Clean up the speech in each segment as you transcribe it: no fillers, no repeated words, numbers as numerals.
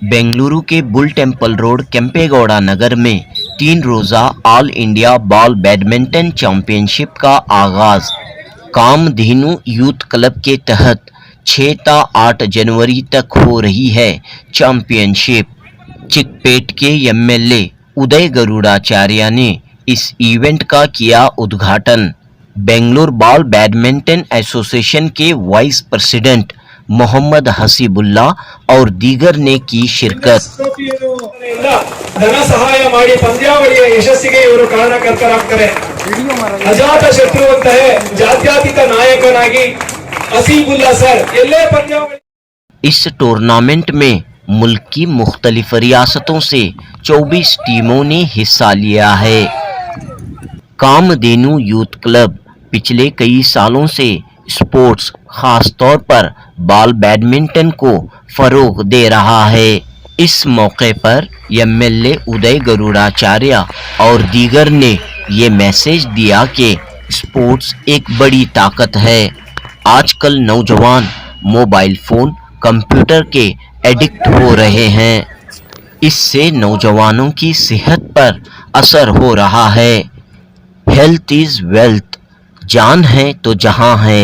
बेंगलुरु के bull temple road Kempegowda नगर में 3 रोजा all India ball badminton championship का आगाज कामधेनु यूथ क्लब के तहत 6 ता 8 जनवरी तक हो रही है। चैंपियनशिप चिकपेट के एमएलए उदय गरुड़ाचार्य ने इस इवेंट का किया उद्घाटन। बेंगलुरु बॉल बैडमिंटन एसोसिएशन के वाइस प्रेसिडेंट मोहम्मद हसीबुल्ला और दीगर ने की शिरकत। ಧನ ಸಹಾಯ ಮಾಡಿ ಪಂದ್ಯಾವಳಿಯ ಯಶಸ್ಸಿಗೆ ಇವರು ಕಾರಣಕರ್ತರಾಗ್ತಾರೆ। ಅಜಾತ ಶತ್ರುವಂತಹ ಜಾತ್ಯತೀತ ನಾಯಕನಾಗಿ हसीबुल्ला सर ಎಲ್ಲೇ ಪಂದ್ಯಾವಳಿ। इस टूर्नामेंट में मुल्क की मुख्तलिफ रियासतों से 24 टीमों ने हिस्सा लिया है। कामधेनु यूथ क्लब पिछले कई सालों से स्पोर्ट्स खास तौर पर बॉल बैडमिंटन को फरोग दे रहा है। इस मौके पर एमएलए उदय गरुड़ाचार्य और दीगर ने ये मैसेज दिया कि स्पोर्ट्स एक बड़ी ताकत है। आजकल नौजवान मोबाइल फोन कंप्यूटर के एडिक्ट हो रहे हैं। इससे नौजवानों की सेहत पर असर हो रहा है। हेल्थ इज वेल्थ, जान है तो जहां है,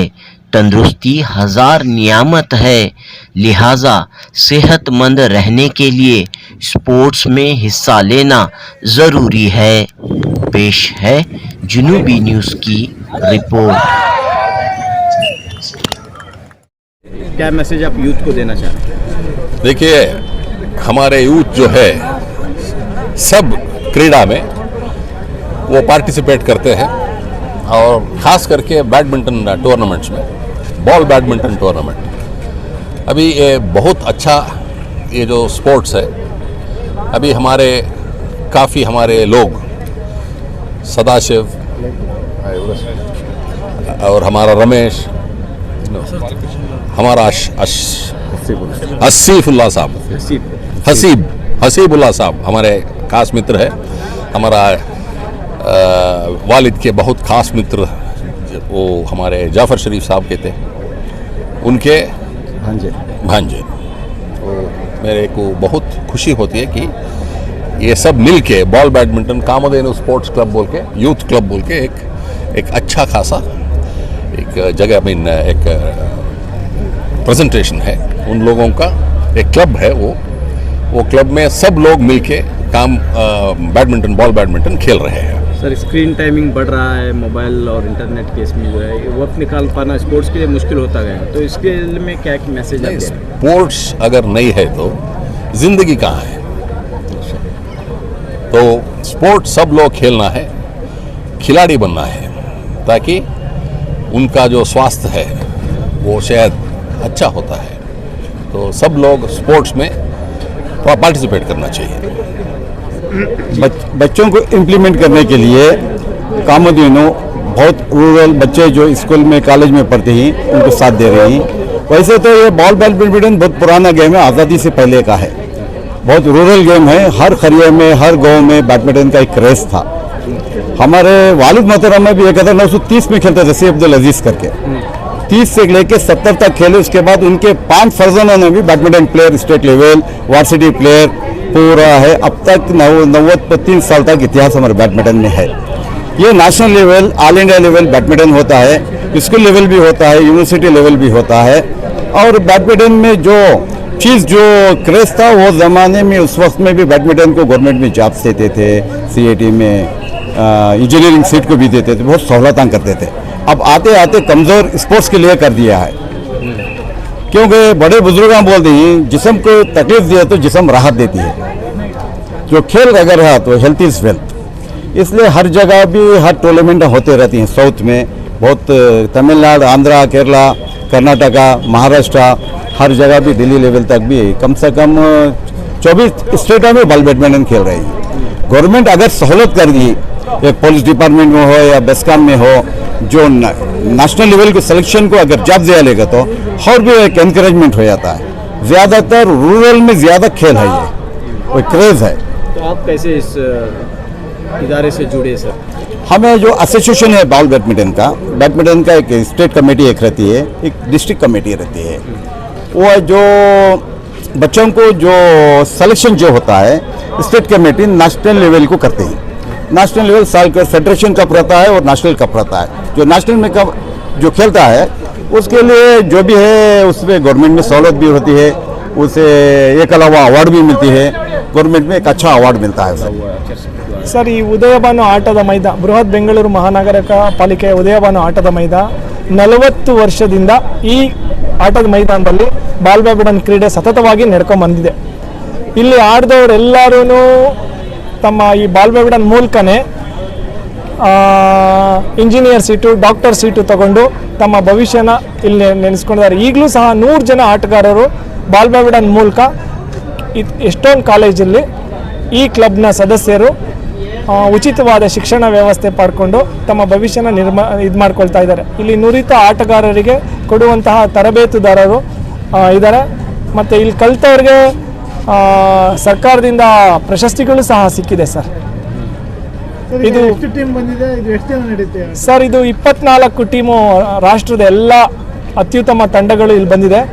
तंदुरुस्ती 1000 नियामत है। लिहाजा सेहतमंद रहने के लिए स्पोर्ट्स में हिस्सा लेना ज़रूरी है। पेश है जुनूबी न्यूज़ की रिपोर्ट। क्या मैसेज आप यूथ को देना चाहते हैं? देखिए, हमारे यूथ जो है सब क्रीड़ा में वो पार्टिसिपेट करते हैं और ख़ास करके बैडमिंटन टूर्नामेंट्स में, बॉल बैडमिंटन टूर्नामेंट अभी ये बहुत अच्छा ये जो स्पोर्ट्स है। अभी हमारे काफ़ी हमारे लोग सदाशिव और हमारा रमेश, हमारा हसीफुल्ला साहब, हसीबुल्ला साहब हमारे खास मित्र है। हमारा वालिद के बहुत खास मित्र वो हमारे जाफ़र शरीफ साहब के थे, उनके भांजे। तो मेरे को बहुत खुशी होती है कि ये सब मिल के ball badminton Kamdhenu sports club बोल के, यूथ क्लब बोल के एक अच्छा खासा एक जगह एक प्रेजेंटेशन है। उन लोगों का एक क्लब है, वो क्लब में सब लोग मिल के बैडमिंटन बॉल बैडमिंटन खेल रहे हैं। सर, स्क्रीन टाइमिंग बढ़ रहा है, मोबाइल और इंटरनेट के इसमें जो है वक्त निकाल पाना स्पोर्ट्स के लिए मुश्किल होता गया, तो इसके में क्या मैसेज है? स्पोर्ट्स अगर नहीं है तो जिंदगी कहाँ है? तो स्पोर्ट्स सब लोग खेलना है, खिलाड़ी बनना है, ताकि उनका जो स्वास्थ्य है वो शायद अच्छा होता है। तो सब लोग स्पोर्ट्स में पार्टिसिपेट करना चाहिए। बच्चों को इम्प्लीमेंट करने के लिए कामधेनु बहुत रूरल बच्चे जो स्कूल में कॉलेज में पढ़ते हैं उनको साथ दे रही हैं। वैसे तो ये बॉल बैडमिंटन बहुत पुराना गेम है, आज़ादी से पहले का है, बहुत रूरल गेम है। हर खरिया में हर गांव में बैडमिंटन का एक क्रेज था। हमारे वालिद मोहतरम में भी 1930 में खेलते थे, सैयद अब्दुल अजीज करके 30 से लेकर 70 तक खेले। उसके बाद उनके 5 फर्जनों ने भी badminton player, state level, varsity player पूरा है। अब तक 93 साल तक इतिहास हमारे बैडमिंटन में है। ये national level, all India level badminton होता है, स्कूल लेवल भी होता है, यूनिवर्सिटी लेवल भी होता है। और बैडमिंटन में जो चीज़ जो क्रेज था वो ज़माने में, उस वक्त में भी बैडमिंटन को गवर्नमेंट में जॉब्स देते थे, सीएटी में इंजीनियरिंग सीट को भी देते थे, बहुत सहूलतें करते थे। अब आते आते कमज़ोर स्पोर्ट्स के लिए कर दिया है, क्योंकि बड़े बुजुर्ग बोलते हैं जिस्म को तकलीफ दिए तो जिस्म राहत देती है। जो खेल अगर है तो हेल्थ इज़ वेल्थ, इसलिए हर जगह भी हर टूर्नामेंट होते रहती हैं। साउथ में बहुत, तमिलनाडु, आंध्रा, केरला, कर्नाटका, महाराष्ट्र, हर जगह भी दिल्ली लेवल तक भी कम से कम 24 स्टेटों में बॉल बैडमिंटन खेल रही है। गवर्नमेंट अगर सहूलत कर दी, एक पुलिस डिपार्टमेंट में हो या बेस्कॉम में हो, जो नेशनल लेवल के सिलेक्शन को अगर जॉब दिया लेगा तो और भी एक एनकरेजमेंट हो जाता है। ज़्यादातर रूरल में ज़्यादा खेल है, ये कोई क्रेज़ है। तो आप कैसे इस इदारे से जुड़े सर? हमें जो एसोसिएशन है बॉल बैडमिंटन का एक स्टेट कमेटी एक रहती है, एक डिस्ट्रिक्ट कमेटी रहती है। वो जो बच्चों को जो सिलेक्शन जो होता है स्टेट कमेटी नेशनल लेवल को करते हैं। नेशनल लेवल साल का फेडरेशन कप रहता है और नेशनल कप रहता है। जो नेशनल में कप जो खेलता है उसके लिए जो भी है उसमें गवर्नमेंट में सहूलत भी होती है, उसे एक अलावा अवार्ड भी मिलती है, गवर्नमेंट में एक अच्छा अवार्ड मिलता है उसे। ಸರ್, ಈ ಉದಯಭಾನು ಆಟದ ಮೈದಾನ ಬೃಹತ್ ಬೆಂಗಳೂರು ಮಹಾನಗರ ಪಾಲಿಕೆಯ ಉದಯಭಾನು ಆಟದ ಮೈದಾನ 40 ವರ್ಷದಿಂದ ಈ ಆಟದ ಮೈದಾನದಲ್ಲಿ ಬಾಲ್ ಬ್ಯಾಡ್ಮಿಂಟನ್ ಕ್ರೀಡೆ ಸತತವಾಗಿ ನಡ್ಕೊಂಡು ಬಂದಿದೆ. ಇಲ್ಲಿ ಆಡಿದವರೆಲ್ಲರೂ ತಮ್ಮ ಈ ಬಾಲ್ ಬ್ಯಾಡ್ಮಿಂಟನ್ ಮೂಲಕನೇ ಇಂಜಿನಿಯರ್ ಸೀಟು, ಡಾಕ್ಟರ್ ಸೀಟು ತಗೊಂಡು ತಮ್ಮ ಭವಿಷ್ಯನ ಇಲ್ಲಿ ನೆನೆಸ್ಕೊಂಡಿದ್ದಾರೆ. ಈಗಲೂ ಸಹ 100 ಜನ ಆಟಗಾರರು ಬಾಲ್ ಬ್ಯಾಡ್ಮಿಂಟನ್ ಮೂಲಕ ಎಷ್ಟೊಂದು ಕಾಲೇಜಲ್ಲಿ ಈ ಕ್ಲಬ್ನ ಸದಸ್ಯರು ಉಚಿತವಾದ ಶಿಕ್ಷಣ ವ್ಯವಸ್ಥೆ ಪಡ್ಕೊಂಡು ತಮ್ಮ ಭವಿಷ್ಯನ ಇದು ಮಾಡ್ಕೊಳ್ತಾ ಇದ್ದಾರೆ. ಇಲ್ಲಿ ನುರಿತ ಆಟಗಾರರಿಗೆ ಕೊಡುವಂತಹ ತರಬೇತುದಾರರು ಇದ್ದಾರೆ. ಮತ್ತು ಇಲ್ಲಿ ಕಲಿತವ್ರಿಗೆ ಸರ್ಕಾರದಿಂದ ಪ್ರಶಸ್ತಿಗಳು ಸಹ ಸಿಕ್ಕಿದೆ ಸರ್. ಇದು ಟೀಮ್ ಬಂದಿದೆ, ಇದು ಎಷ್ಟು ದಿನ ನಡೆಯುತ್ತೆ ಸರ್? ಇದು 24 ಟೀಮು ರಾಷ್ಟ್ರದ ಎಲ್ಲ ಅತ್ಯುತ್ತಮ ತಂಡಗಳು ಇಲ್ಲಿ ಬಂದಿದೆ.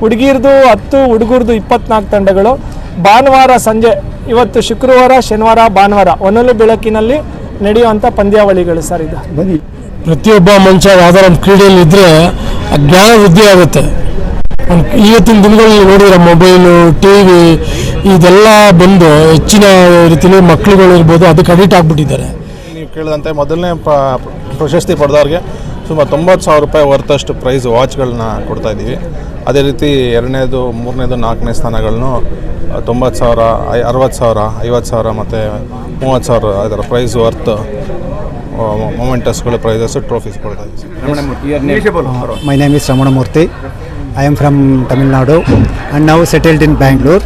ಹುಡುಗಿರ್ದು 10, ಹುಡುಗರದು 24 ತಂಡಗಳು. ಭಾನುವಾರ ಸಂಜೆ, ಇವತ್ತು ಶುಕ್ರವಾರ, ಶನಿವಾರ, ಭಾನುವಾರ ಹೊನಲು ಬೆಳಕಿನಲ್ಲಿ ನಡೆಯುವಂಥ ಪಂದ್ಯಾವಳಿಗಳು ಸರ್. ಇದು ಪ್ರತಿಯೊಬ್ಬ ಮನುಷ್ಯ ಯಾವ್ದಾರ ಒಂದು ಕ್ರೀಡೆಯಲ್ಲಿ ಇದ್ದರೆ ಜ್ಞಾನ ವೃದ್ಧಿ ಆಗುತ್ತೆ. ಇವತ್ತಿನ ದಿನಗಳಲ್ಲಿ ನೋಡಿದ್ರೆ ಮೊಬೈಲು, ಟಿ ವಿ ಇದೆಲ್ಲ ಬಂದು ಹೆಚ್ಚಿನ ರೀತಿಯಲ್ಲಿ ಮಕ್ಕಳುಗಳು ಇರ್ಬೋದು ಅದಕ್ಕೆ ಅಡಿಕ್ಟ್ ಆಗಿಬಿಟ್ಟಿದ್ದಾರೆ. ನೀವು ಕೇಳಿದಂತೆ ಮೊದಲನೇ ಪ್ರಶಸ್ತಿ ಪಡೆದವ್ರಿಗೆ ಸುಮಾರು 90,000 ರೂಪಾಯಿ ವರ್ತಷ್ಟು ಪ್ರೈಸ್ ವಾಚ್ಗಳನ್ನ ಕೊಡ್ತಾಯಿದ್ದೀವಿ. ಅದೇ ರೀತಿ 2ನೇದು, 3ನೇದು, 4ನೇ ಸ್ಥಾನಗಳನ್ನು 90,000, 60,000, 50,000 ಮತ್ತು 30,000 ಅದರ ಪ್ರೈಸ್ ವರ್ತ್ ಮೊಮೆಂಟಸ್ಗಳು, ಪ್ರೈಸಸ್, ಟ್ರೋಫೀಸ್ ಕೊಡ್ತಾ ಇದ್ದೀವಿ. My name is Ramanamurthy. I am from Tamil Nadu and now settled in Bangalore.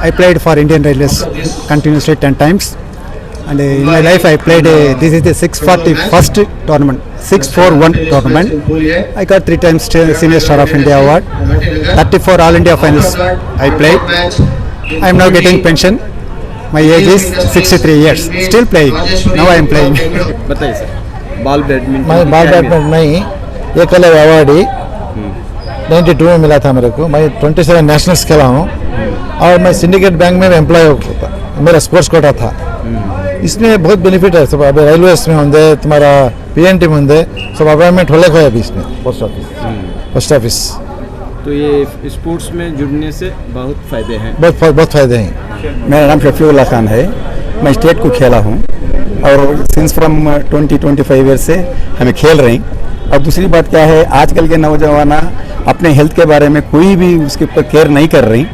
I played for Indian Railways continuously 10 times. And in my life I played, this is the 641st tournament, 641 tournament. I got 3 times Senior Star of India award, 34 All India finals I played. I am now getting pension. My age is 63 years, still playing. Now I am playing. बताइए sir, ball badminton मैं बाल badminton में Eklavya award 92 में मिला था मेरे को. मैं 27 नेशनल्स खेला हूँ और मैं सिंडिकेट बैंक में एम्प्लॉय होता, मेरा स्पोर्ट्स कोटा था. इसमें बहुत बेनिफिट है. सब अभी रेलवेज में होंगे, तुम्हारा PNT में होंगे, सब अपॉइंटमेंट होने को है अभी इसमें पोस्ट ऑफिस. तो ये स्पोर्ट्स में जुड़ने से बहुत फ़ायदे हैं. बहुत फ़ायदे हैं. मेरा नाम शफीउल्लाह खान है. मैं स्टेट को खेला हूँ और सिंस फ्रॉम 20-25 ईयर से हमें खेल रही. और दूसरी बात क्या है, आजकल के नौजवान अपने हेल्थ के बारे में कोई भी उसके ऊपर केयर नहीं कर रही.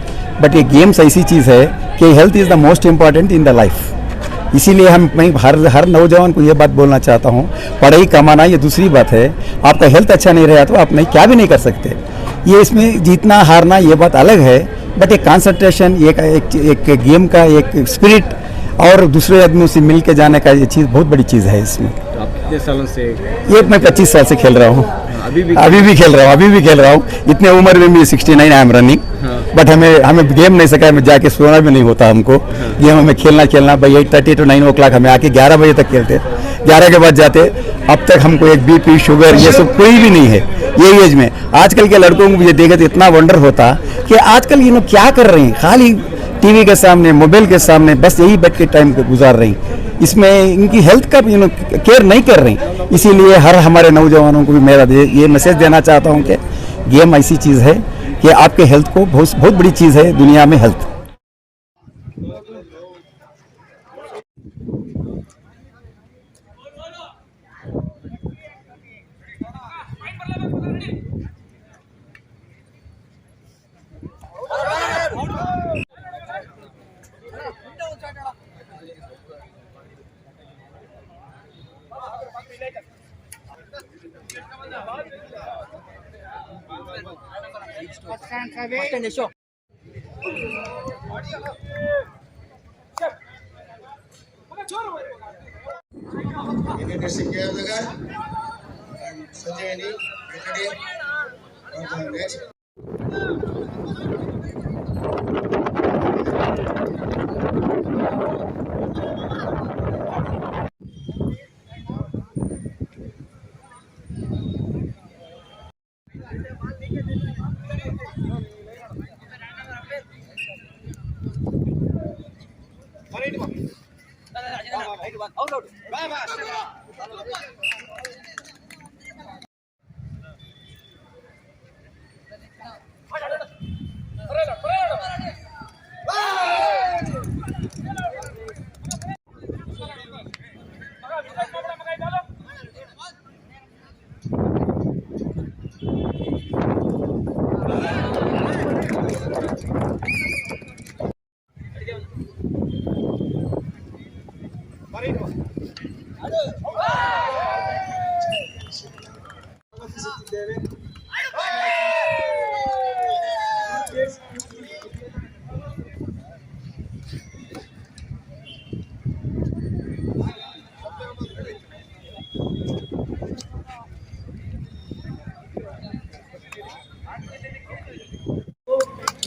बट ये गेम्स ऐसी चीज़ है कि health is the most important in the life. इसीलिए मैं हर नौजवान को ये बात बोलना चाहता हूँ, पढ़ाई कमाना ये दूसरी बात है, आपका हेल्थ अच्छा नहीं रहा तो आप नहीं क्या भी नहीं कर सकते. ये इसमें जीतना हारना ये बात अलग है, बट एक कंसंट्रेशन, एक गेम का एक स्पिरिट और दूसरे आदमियों से मिल के जाने का ये चीज़ बहुत बड़ी चीज़ है इसमें. तो आप कितने सालों से? ये मैं 25 साल से खेल रहा हूँ. अभी भी खेल रहा हूँ. इतने उम्र में भी 69 आई एम रनिंग. बट हमें गेम नहीं सका, हमें जाके सोना भी नहीं होता हमको. गेम हमें खेलना भाई 8:30 to 9 o'clock हमें आके 11 बजे तक खेलते, 11 के बाद जाते. अब तक हमको एक BP, शुगर ये सब कोई भी नहीं है ये एज में. आजकल के लड़कों को ये देखे तो इतना वंडर होता कि आजकल ये लोग क्या कर रहे हैं, खाली टीवी के सामने, मोबाइल के सामने बस यही बैठ के टाइम गुजार रही. इसमें इनकी हेल्थ का केयर नहीं कर रही. इसीलिए हर हमारे नौजवानों को भी मेरा ये मैसेज देना चाहता हूँ कि गेम ऐसी चीज़ है कि आपके हेल्थ को बहुत बड़ी चीज़ है दुनिया में हेल्थ.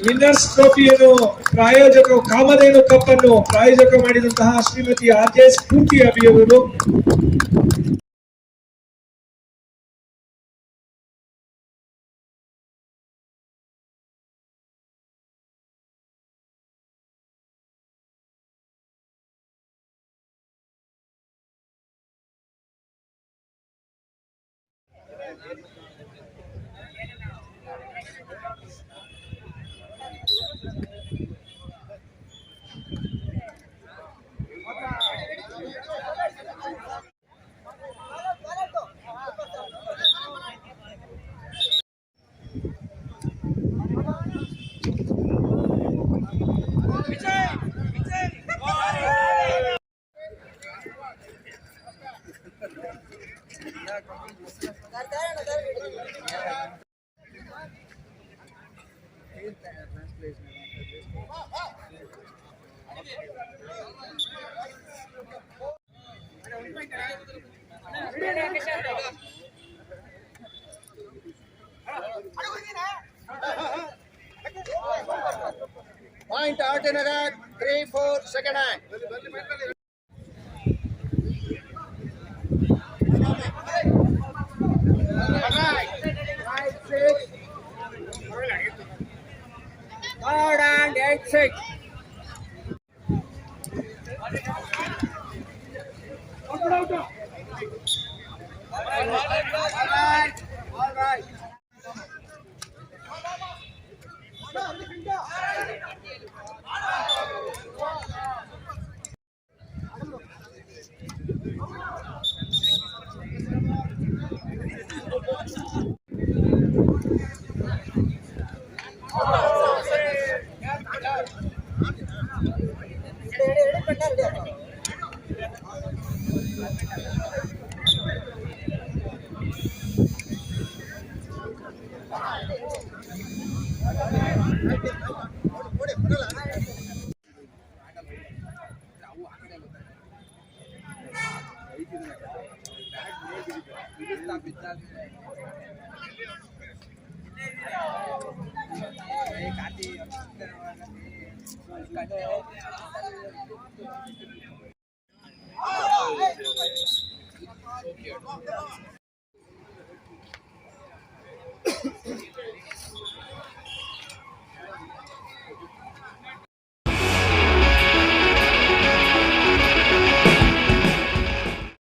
ವಿನ್ನರ್ಸ್ ಟ್ರೋಫಿಯನ್ನು ಕಾಮಧೇನು ಕಪ್ ಅನ್ನು ಪ್ರಾಯೋಜಕ ಮಾಡಿದಂತಹ Shrimati RJ. Spoorthi ಅಭಿಯವರು Point Artinagar 3-4 second hand. Third and 8-6. All right.